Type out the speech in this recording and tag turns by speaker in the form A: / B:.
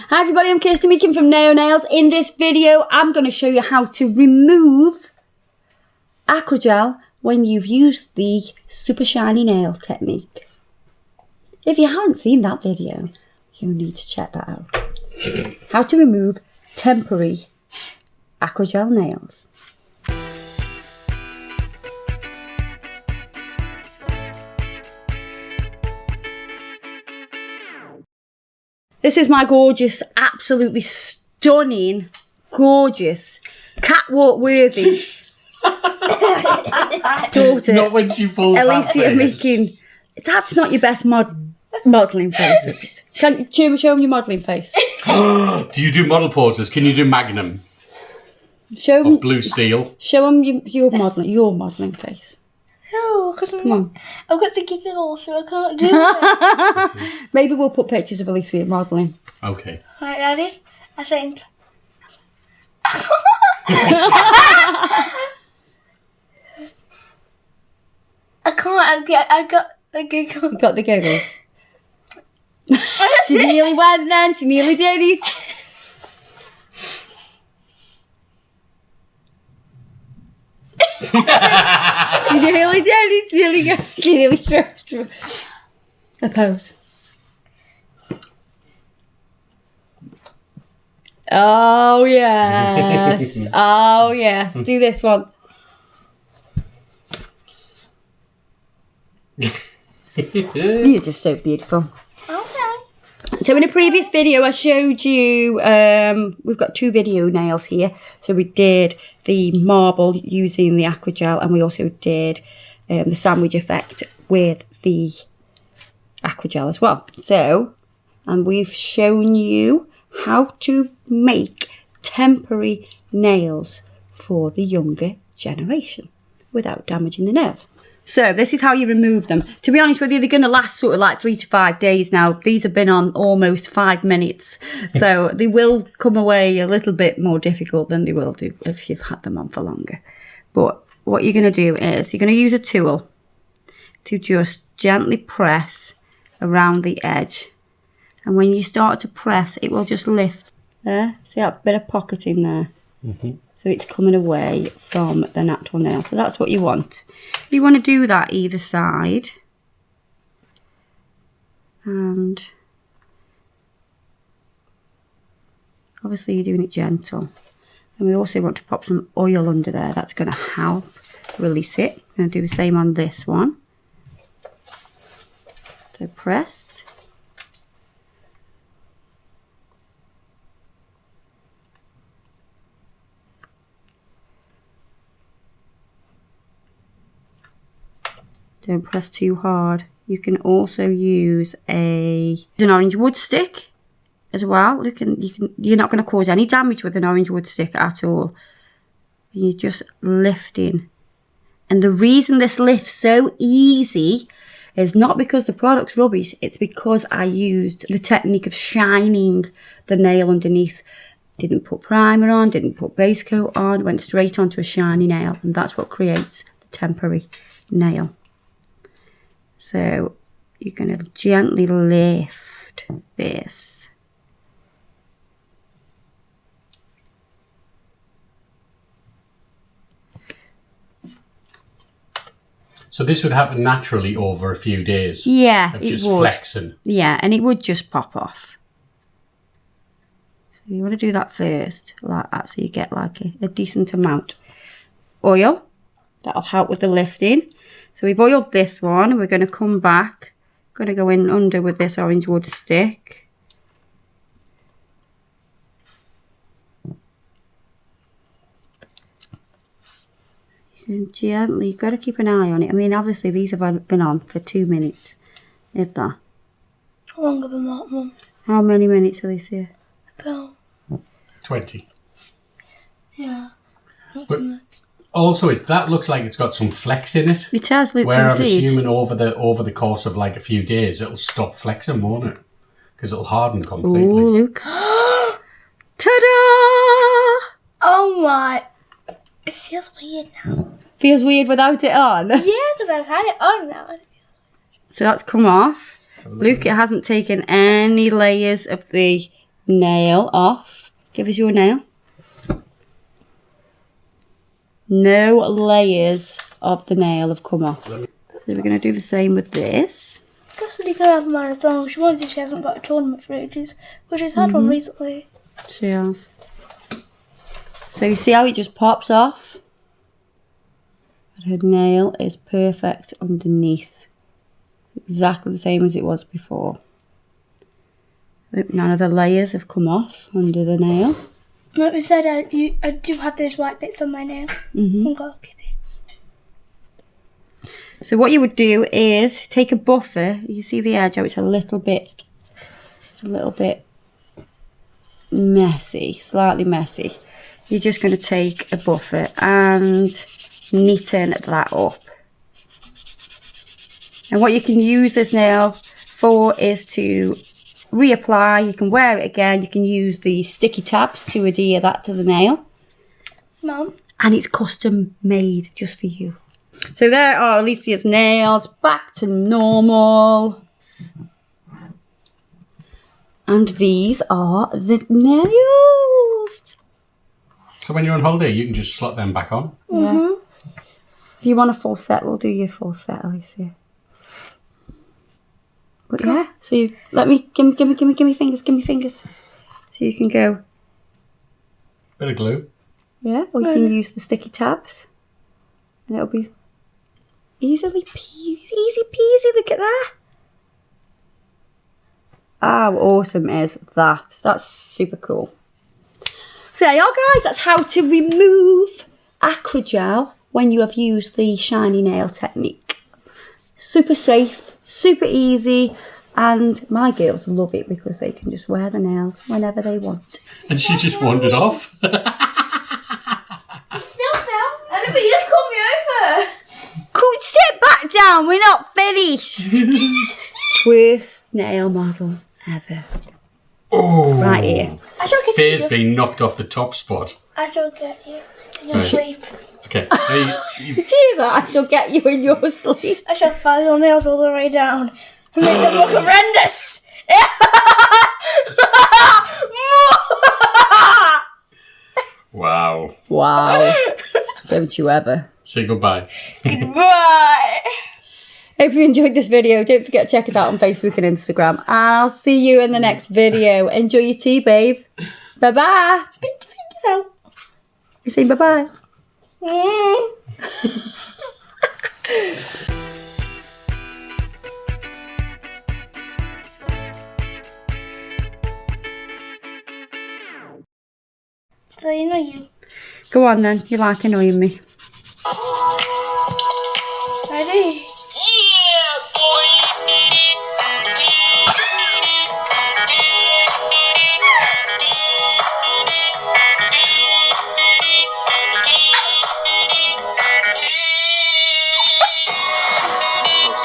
A: Hi everybody, I'm Kirsty Meekin from Naio Nails. In this video, I'm going to show you how to remove AcryGel when you've used the super shiny nail technique. If you haven't seen that video, you need to check that out. How to remove temporary AcryGel nails. This is my gorgeous, absolutely stunning, gorgeous, catwalk worthy daughter.
B: Not when she falls
A: Alicia Meekin. That's not your best modelling face, is it? Can you show them your modelling face?
B: Do you do model poses? Can you do Magnum?
A: Show them
B: blue steel.
A: Show them your modelling face.
C: No,
A: come on.
C: I've got the cuticle, so I can't do it.
A: Maybe we'll put pictures of Alicia modelling.
B: Okay.
C: Right, ready? I think. I can't. I got the giggles.
A: You got the giggles. She nearly went then. She nearly did it. She nearly did it. She nearly stroked a pose. Oh yes. Oh yes. Do this one. You're just so beautiful.
C: Okay.
A: So in a previous video I showed you, we've got 2 video nails here. So we did the marble using the AcryGel, and we also did the sandwich effect with the AcryGel as well. So, and we've shown you how to make temporary nails for the younger generation without damaging the nails. So this is how you remove them. To be honest with you, they're going to last sort of like 3 to 5 days now. These have been on almost 5 minutes. So they will come away a little bit more difficult than they will do if you've had them on for longer. But what you're going to do is you're going to use a tool to just gently press around the edge. And when you start to press, it will just lift. There, see that bit of pocketing there? Mm-hmm. So it's coming away from the natural nail. So that's what you want. You want to do that either side. And obviously you're doing it gentle. And we also want to pop some oil under there. That's going to help release it. I'm going to do the same on this one. So press. Don't press too hard. You can also use an orange wood stick as well. You're not going to cause any damage with an orange wood stick at all. You're just lifting. And the reason this lifts so easy is not because the product's rubbish. It's because I used the technique of shining the nail underneath. Didn't put primer on, didn't put base coat on, went straight onto a shiny nail. And that's what creates the temporary nail. So you're going to gently lift this.
B: So this would happen naturally over a few days.
A: Yeah,
B: of just flexing.
A: Yeah, and it would just pop off. So you want to do that first, like that, so you get like a decent amount. Oil, that'll help with the lifting. So we've oiled this one. We're going to come back. Going to go in under with this orange wood stick. And gently, you've got to keep an eye on it. I mean, obviously these have been on for 2 minutes, if that.
C: Longer than that, Mum.
A: How many minutes, Alicia?
C: About
B: 20.
C: Yeah.
B: But also, that looks like it's got some flex in it.
A: It has, look.
B: Where I'm assuming over the course of like a few days, it'll stop flexing, won't it? Because it'll harden completely.
A: Oh, look. Ta-da!
C: Oh my. It feels weird now.
A: Feels weird without it on.
C: Yeah, because I've had it on now.
A: So that's come off. Look, it hasn't taken any layers of the nail off. Give us your nail. No layers of the nail have come off. So we're going to do the same with this.
C: Kirsty can have mine as long as she wants if she hasn't got a tournament fruit juice, but she's had one recently.
A: She has. So you see how it just pops off? And her nail is perfect underneath. Exactly the same as it was before. None of the layers have come off under the nail.
C: Like we said, I do have those white bits on my nail.
A: So what you would do is take a buffer. You see the edge how it's a little bit messy, slightly messy. You're just going to take a buffer and neaten that up. And what you can use this nail for is to reapply. You can wear it again. You can use the sticky tabs to adhere that to the nail.
C: Mum.
A: And it's custom made just for you. So there are Alicia's nails back to normal. And these are the nails.
B: So when you're on holiday, you can just slot them back on.
A: Yeah. If you want a full set, we'll do your full set, Alicia. But yeah, so you, give me fingers. So you can go.
B: Bit of glue.
A: Yeah, or you can use the sticky tabs. And it'll be easy peasy, look at that. How awesome is that? That's super cool. So there you are, guys, that's how to remove AcryGel when you have used the shiny nail technique. Super safe, super easy, and my girls love it because they can just wear the nails whenever they want.
B: And she just wandered off.
C: Still fell. I know, but you just called me over.
A: Cool, sit back down, we're not finished. Worst nail model ever.
B: Oh,
A: Right here.
C: I shall get
B: Fear's
C: you.
B: being knocked off the top spot.
C: I shall get you in your
B: Right.
C: sleep.
B: Okay.
A: Did you hear that? I shall get you in your sleep.
C: I shall file your nails all the way down and make them look horrendous.
B: Wow.
A: Wow. Don't you ever.
B: Say goodbye.
C: Goodbye.
A: Hope you enjoyed this video. Don't forget to check us out on Facebook and Instagram. And I'll see you in the next video. Enjoy your tea, babe. Bye-bye.
C: Fingers out.
A: You saying bye-bye?
C: So you know you.
A: Go on then. You like annoying me.
C: Ready?